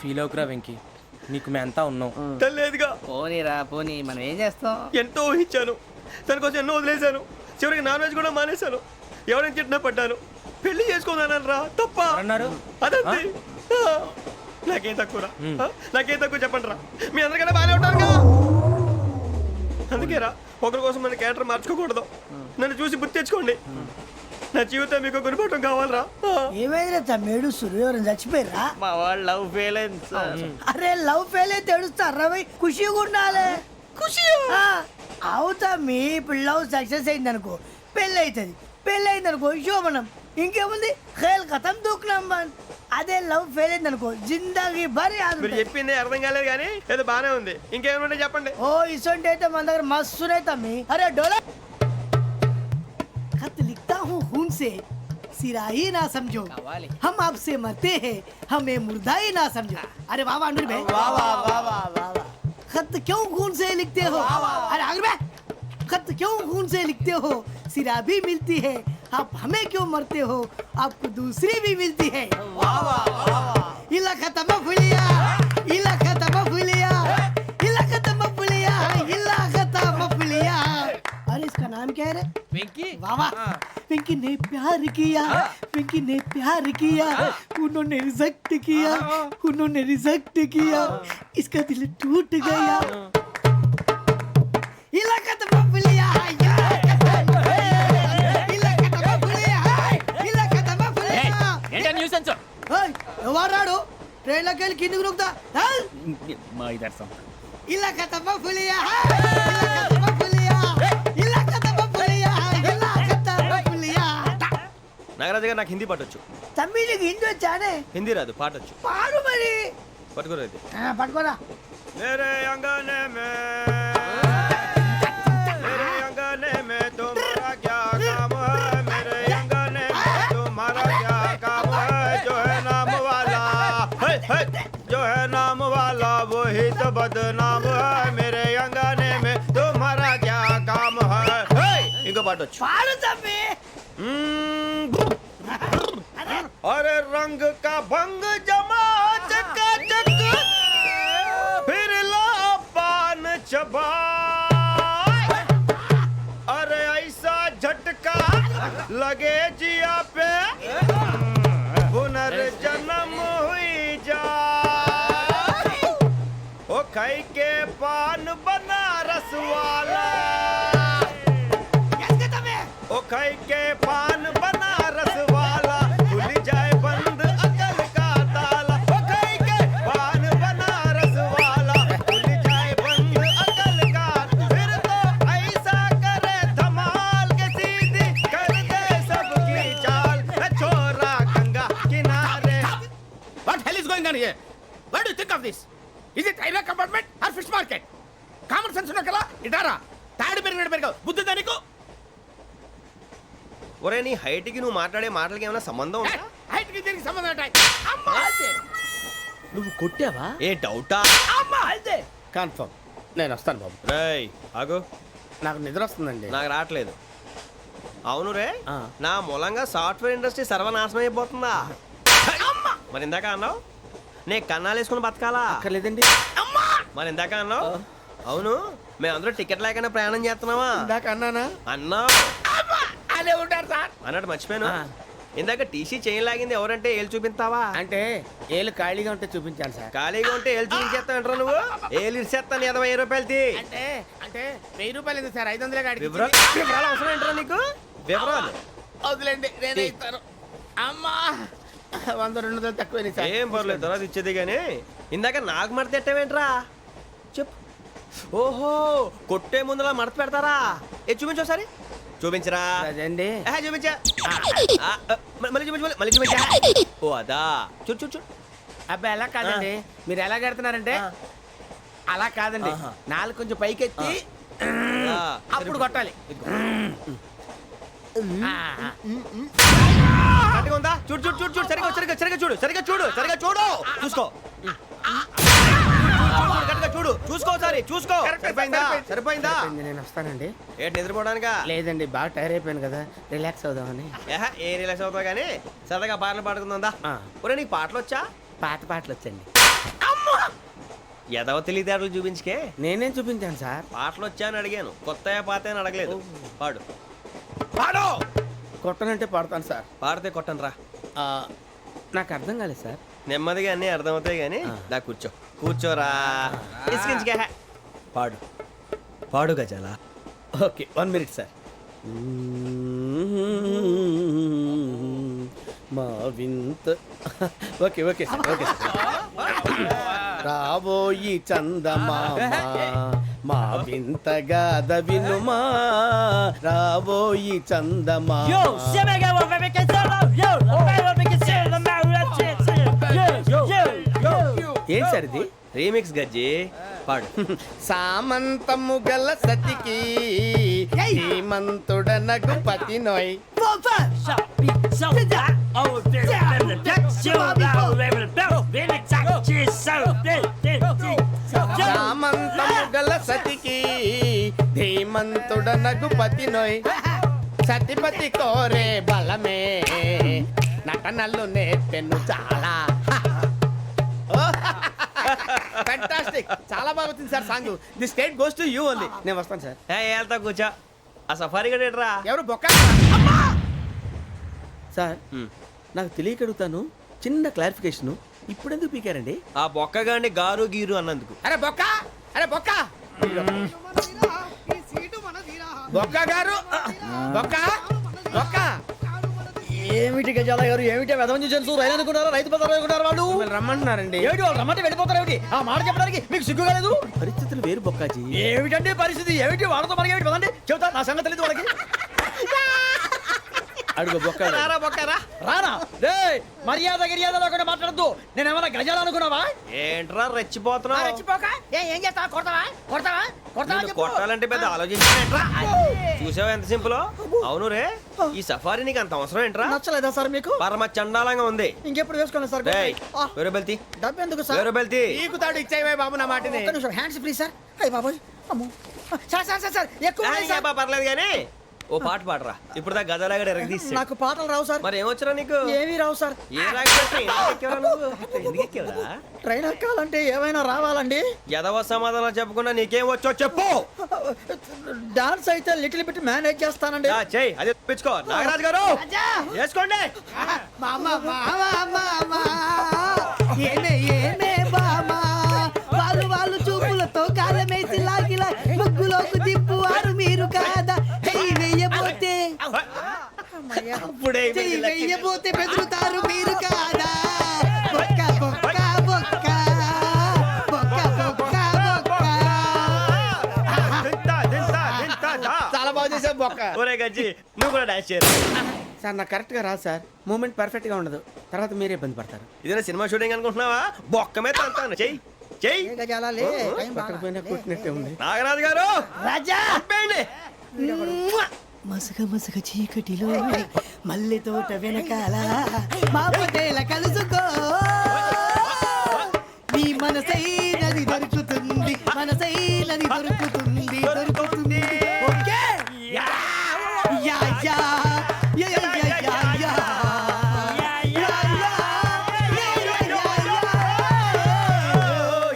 Feel అవుకురా Venky, నీకు మేమంతా ఉన్నాం. తెలియదుగా. పోనీరా పోనీ, మనం ఏం చేస్తాం? ఎంతో ఊహించాను, దానికోసం ఎన్నో వదిలేశాను. చివరికి నాన్ వెజ్ కూడా మానేశాను. ఎవరైనా తిట్టినా పడ్డాను. పెళ్లి చేసుకుందానని రా తప్ప అన్నారు. అదంతే. నాకేం తక్కువ నాకేం తక్కువ చెప్పండి రా. మీ అందరికన్నా బాగానే ఉంటారుగా. అందుకే రా, ఒకరి కోసం మన క్యారెక్టర్ మార్చుకోకూడదు. నన్ను చూసి గుర్తు తెచ్చుకోండి. నా జీవితం మీకు గురిపటం కావాలరా. ఏమైనా తమ్మేడు సురవరం చచ్చిపోయిరా? మా వాళ్ళు లవ్ ఫెయిల్ అయింది సార్. అరే లవ్ ఫెయిల్ అయితే ఏడుస్తారా? ఖుషిగా ఉండాలి. ఖుషి అవుతా. మీ ఇప్పుడు లవ్ సక్సెస్ అయింది అనుకో, పెళ్ళి అవుతుంది. పెళ్ళి అయింది అనుకో శోభనం. ఇంకేముంది, ఖేల్ కథం దూకునాం బాన్. అదే లవ్ ఫెయిల్ అయింది అనుకో జిందాగీ భారీ. మీరు చెప్పింది అర్థం కాలేదు కానీ ఏదో బానే ఉంది. ఇంకేమైనా చెప్పండి. ఓ ఇసొంటి అయితే మన దగ్గర మస్తునే తమ్మి. అరే డోలా खत लिखता हूँ खून से, सिरा ही ना समझो, हम आपसे मरते हैं, हमें मुर्दा ही ना समझो. अरे वाह वाह अनुर भाई, वाह वाह वाह वाह वाह. खत क्यों खून से लिखते हो? अरे अनुर भाई, खत क्यों खून से लिखते हो? सिरा भी मिलती है, आप हमें क्यों मरते हो? आपको दूसरी भी मिलती है. वाह वाह वाह. इला खत्म फुलिया, इला खत्म फुलिया, इला खत्म फुलिया, इला खत्म फुलिया. अरे इसका नाम क्या है रे? వెంకీ. वाह वाह. पिंकी ने प्यार किया, पिंकी ने प्यार किया, उन्होंने रिजेक्ट किया, उन्होंने रिजेक्ट किया, इसका दिल टूट गया. इलाका तो बबलिया है, इलाका तो बबलिया है, इलाका तो बबलिया. ఏంటా న్యూసెన్స్? ओए ఎవరాడు ట్రైన్ లోకి వెళ్ళి కిందికి రుకుతా? మా ఇదర్సం. इलाका तो बबलिया है, इलाका तो बबलिया, इलाका तो बबलिया, इलाका तो बबलिया. నాగరాజు గారు నాకు హిందీ పాటొచ్చు. తమ్మి నీకు హిందీ వచ్చానే? హిందీ రాదు, పాటొచ్చు. పాడు మరి. పట్టుకోలేదు. పట్టుకోరా. मेरे अंगने में, मेरे अंगने में तुम्हारा क्या काम है? मेरे अंगने में तुम्हारा क्या काम है? जो है नाम वाला, जो है नाम वाला वही तो बदनाम है. मेरे अंगने में तुम्हारा क्या काम है? इनको पाटो. పాడు తమ్మి. अरे रंग का भंग जमा चकाचक, फिर ला पान चबा. अरे ऐसा झटका लगे जिया पे, पुनर्जन्म हुई जा. ओ खाई के पान बनारस वाला, ओ खाई के पान बनारस वाला, खुल जाए बंद अकल का ताला. ओ खाई के पान बनारस वाला, खुल जाए बंद अकल का. फिर तो ऐसा करे धमाल के सीधी कर दे सबकी चाल. छोरा गंगा किनारे. What hell is going on here? What do you think of this? Is it railway compartment or fish market? Common sense ఉన్న కల ఇటారా తాడు పెరిగావు బుద్ధి దానికి. ఒరే నీ హైట్ కి నువ్వు మాట్లాడే మాటలకి ఏమైనా సంబంధం ఉందా? హైట్ కి దీనికి సంబంధం ఉంటాయి. అమ్మా అయితే నువ్వు కొట్టావా? ఏ డౌటా? అమ్మా అయితే కన్ఫర్మ్ నేను వస్తాను బాబు. రేయ్ ఆగు, నాకు నిద్ర వస్తుందండి. నాకు రావట్లేదు. అవును రే, నా మూలంగా సాఫ్ట్వేర్ ఇండస్ట్రీ సర్వనాశనం అయిపోతుందా? మరి ఇందాక అన్నావు నే కన్నాలు వేసుకుని బతకాలా? అక్కర్లేదండి. మరి ఇందాక అన్నావు అవును మేమందరూ టికెట్ లేకుండా ప్రయాణం చేస్తున్నావా? ఇందాక అన్నానా? అన్నావు. అదే ఉంటారు సార్. అన్నట్టు మర్చిపోయాను, ఇందాక టీసీ చైన్ లాగింది ఎవరంటే ఏళ్ళు చూపిస్తావా? అంటే ఏళ్ళు ఖాళీగా ఉంటే చూపించాలి సార్. ఖాళీగా ఉంటే ఏళ్ళు చూపించేస్తావు నువ్వు. ఏళ్ళు ఇచ్చేస్తాను 20 రూపాయలు తీ. అంటే అంటే 1000 రూపాయలు ఎందుకు సార్? 500 కాడికి వివరాలు అవసరం ఏంట్రా నీకు? వివరాలు వదిలేండి, నేనే ఇస్తాను. అమ్మా 100-200 తక్కువ సార్. ఏం పర్లేదు, తర్వాత ఇచ్చేది కానీ ఇందాక నాకు మడత ఎట్టవేంట్రా చెప్పు. ఓహో కొట్టే ముందులా మడత పెడతారా? ఏ చూపించు ఒకసారి. చూపించరా? అదండి. చూపించా. మళ్ళీ చూపించు, మళ్ళీ చూపించా. ఓ అదా, చూడు చూడు చూడు. అబ్బాయి ఎలా కాదండి, మీరు ఎలా కడుతున్నారంటే అలా కాదండి. నాలుగు కొంచెం పైకెత్తి అప్పుడు కొట్టాలి. ఉందా? చూడు చూడు చూడు చూడు, సరిగా సరిగా సరిగా చూడు, సరిగా చూడు, సరిగా చూడు, చూసుకో. చూడు చూసుకో, సారి చూసుకో. సరిపోయిందా? సరిపోయిందా? నేను వస్తానండి. ఏంటి నిద్రపోవడానికా? లేదండి, బాగా టైర్ అయిపోయాను కదా, రిలాక్స్ అవుదామని. ఏ రిలాక్స్ అవుతావు కానీ సరదాగా పాటలు పాడుకుందా? ఒరే నీకు పాటలు వచ్చా? పాటలు వచ్చండి. ఎదవ తెలివితేటలు చూపించుకే. నేనేం చూపించాను సార్? పాటలు వచ్చా అని అడిగాను, కొత్త పాత అని అడగలేదు. పాడు. పాడు. కొట్టనంటే పాడతాను సార్. పాడితే కొట్టను రా. నాకు అర్థం కాలేదు సార్. నెమ్మదిగా అన్నీ అర్థమవుతాయి కానీ దా కూర్చో. కూర్చోరా. ఇసుకించుకే. పాడు. పాడు గజాల. Okay 1 minute sir. మా వింత okay okay sir okay sir. రాబోయి చందమామ మా వింత గాథ వినుమా, రాబోయి చందమామ. ఏం సార్ ఇది? రీమిక్స్ గజ్జి. పాడు. సామంతము గల సతికి హేమంతుడనగు పతి నోయ్. సామంతము గల సతికి ధీమంతుడనగు పతి నోయ్. సతిపతి కోరే బలమే నటనలు నేర్పెను చాలా. ఫ్యాంటాస్టిక్, చాలా బాగా వచ్చింది sir song. The state goes to you only. నేను వస్తాను సార్. వెళ్తా కూర్చో. ఆ సఫారీ గడేట్రా. ఎవరు బొక్క సార్? నాకు తెలియక అడుగుతాను, చిన్న క్లారిఫికేషన్. ఇప్పుడు ఎందుకు పీకారండి? ఆ బొక్కగాండి గారు గీరు అన్నందుకు. అరే బొక్క, అరే బొక్క, బొక్క గారు, బొక్క బొక్క. ఏమిటి గజాల గారు, ఏమిటి వెదవం చూసాను రైలు అనుకున్నారా, రైతు బజార్ అనుకున్నారు వాళ్ళు? రమ్మంటున్నారండి. ఏమిటి వాళ్ళు రమ్మంటే వెళ్ళిపోతారు ఏమిటి? ఆ మాట చెప్పడానికి మీకు సిగ్గు కాలేదు? పరిస్థితులు వేరు బొక్కాజీ. ఏమిటండి పరిస్థితి? ఏమిటి వాళ్ళతో మనకి ఏమిటి పదండి చెబుతా, నా సంగతి తెలియదు వాళ్ళకి. అడుగు బొక్క. రారా బొక్కరా. రానా రే, మర్యాద గిర్యాద లేకుండా మాట్లాడద్దు. నేను ఏమన్నా గజాలు అనుకున్నావా? ఏంట్రా రెచ్చిపోతున్నావు? ఏం చేస్తావా? కొడతావా కొడతావా కొడతావా నిన్ను కొట్టాలంటే పెద్ద ఆలోచించానేంట్రా. చూసావా ఎంత సింపుల్. అవును రే, ఈ సఫారీ నీకు అంత అవసరం ఏంట్రా? నచ్చలేదా సార్ మీకు? పరమ చండాలంగా ఉంది. ఇంకెప్పుడు వేసుకోండి సార్. వేరే బెల్తి. డబ్బు ఎందుకు సార్? వేరే బెల్తి. నీకు తాడు ఇచ్చాయి బాబు నా మాటని. ఒక్క నిమిషం, హ్యాండ్స్ ఫ్రీ సార్. అయ్య బాబోయ్, అమ్మో. సార్ సార్ సార్ సార్ ఎక్కువ ఉన్నాయి సార్. పర్లేదు కానీ ఓ పాట పాడరా. ఇప్పుడు దా గదలాగడ ఎరగ తీసి. నాకు పాటలు రావు సార్. మరి ఏమొచ్చరా నీకు? ఏమీ రావు సార్. ఏ రాకపోతే ఎందుకు ఎక్కేవరా? ట్రైన్ ఎక్కాలంటే ఏమైనా రావాలండి. ఎదవ సమాధానం చెప్పకుండా నీకేం వచ్చో చెప్పు. డాన్స్ అయితే లిటిల్ బిట్ మేనేజ్ చేస్తానండి. చెయ్యి, అదే తెప్పించుకో. నాగరాజు గారు వేసుకోండి. మామ మామ మామ ఏమే ఏమే బామా, వాళ్ళు చూపులతో కాలమేసి లాగిలా ముగ్గులోకి దిప్పువారు మీరు కాదా? చెయ్యి వెయ్యబోతే చెయ్యి వెయ్యబోతే బెదురుతారు మీరు కాదా? బొక్క బొక్క బొక్క బొక్క బొక్క బొక్క. చాలా బాగా చేసావు బొక్క. ఒరే గజ్జి, నువ్వు కూడా డాన్స్ చేయరు. సార్ నాకు కరెక్ట్ గా రాదు సార్. మూమెంట్ పర్ఫెక్ట్ గా ఉండదు, తర్వాత మీరే ఇబ్బంది పడతారు. ఇదేనా సినిమా షూటింగ్ అనుకుంటున్నావా? బొక్క మీద తంతాను. చెయ్యి చెయ్యి. పట్టకపోయినా కొట్టినట్టే ఉంది. నాగరాజు గారు రాజా చెప్పండి. మసగ మసగ చీకటిలో మల్లె తోట వెనకాల మా పటేల కలుసుకో, నీ మనసైనది దొరుకుతుంది, మనసైనది దొరుకుతుంది దొరుకుతుంది. Okay yeah yeah yeah yeah yeah yeah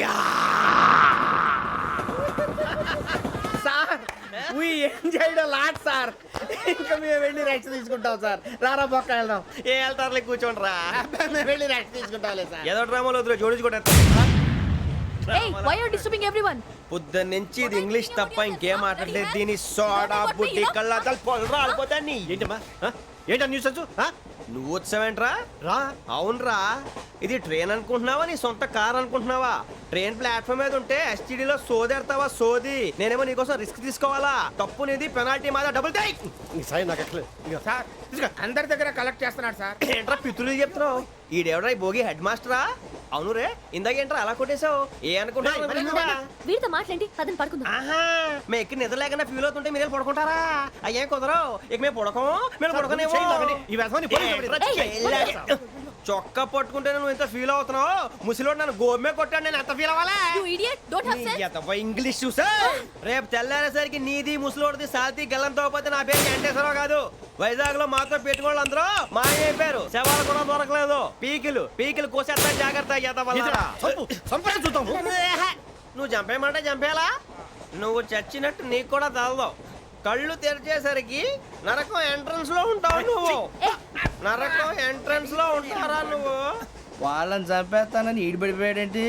yeah. Sir we enjoyed a lot sir. ఇంకా మేము వెళ్ళి రెస్ట్ తీసుకుంటాం సార్. రారా బొక్క వెళ్దాం. ఏ వెళ్తారులే, కూర్చోండి రా. మేము వెళ్ళి రెస్ట్ తీసుకుంటాంలే సార్. ఏదో డ్రామాలో వద్దు, జోడించుకుంటా. Hey, why are you disturbing everyone? పొద్దున్న నుంచి ఇది ఇంగ్లీష్ తప్ప ఇంకేం మాట్లాడలేదు. దీని సోడా బుద్ధి కళ్ళ పొలం రాలిపోతా. నీ ఏంటమ్మా ఏంటా న్యూస్ నువ్వు వచ్చావేంట్రా? రా. అవునరా, ఇది ట్రైన్ అనుకుంటున్నావా, నీ సొంత కార్ అనుకుంటున్నావా? ట్రైన్ ప్లాట్ఫామ్ మీద ఉంటే ఎస్టీడీలో సోదేడతావా? సోది. నేనేమో నీకోసం రిస్క్ తీసుకోవాలా? తప్పు నీది, పెనాల్టీ మాదా, డబుల్ టై. సార్ నాకు ఎట్లేదు సార్. అందరి దగ్గర కలెక్ట్ చేస్తున్నాడు సార్. ఏంట్రా పితులు చెప్తున్నావు? ఈడెవడ్రా ఈ భోగి హెడ్ మాస్టరా? అవును రే, ఇందాకేంట్రా అలా కొట్టేశావు? ఏ అనుకుంటున్నావు? వీరితో మాట్లాడి పదని పడుకుందాం. ఆహా, మేము ఎక్కి నిద్ర లేకుండా ఫీల్ అవుతుంటే మీరే పడుకుంటారా? అయ్యేం కుదరవు. ఇక మేము పడకం, మేము పడకనేమో. చొక్కా పట్టుకుంటే నువ్వు ఇంత ఫీల్ అవుతున్నావు ముసలివాడు నన్ను గోమే కొట్టాడు నేను ఎంత ఫీల్ అవ్వాలా You idiot! Don't have sense! English చూసా రేపు తెల్లారేసరికి నీది ముసలోడిది సాల్తీ గల్లంతో పోతే నా పేరు వెంకటేశ్వరరావు కాదు. వైజాగ్ లో మాతో పెట్టుకోళ్ళు అందరూ మాయైపోయారు. శవాలు కూడా దొరకలేదు. పీకిలు కోసేస్తా జాగ్రత్త చూద్దాము. నువ్వు చంపేయమంటే చంపేలా. నువ్వు చచ్చినట్టు నీకు కూడా తగదు. కళ్ళు తెరిచేసరికి నరకం ఎంట్రన్స్ లో ఉంటావు నువ్వు. నరకం ఎంట్రన్స్ లో ఉంటారా నువ్వు? వాళ్ళని చంపేస్తానని ఈడిపడిపోయాడేంటి?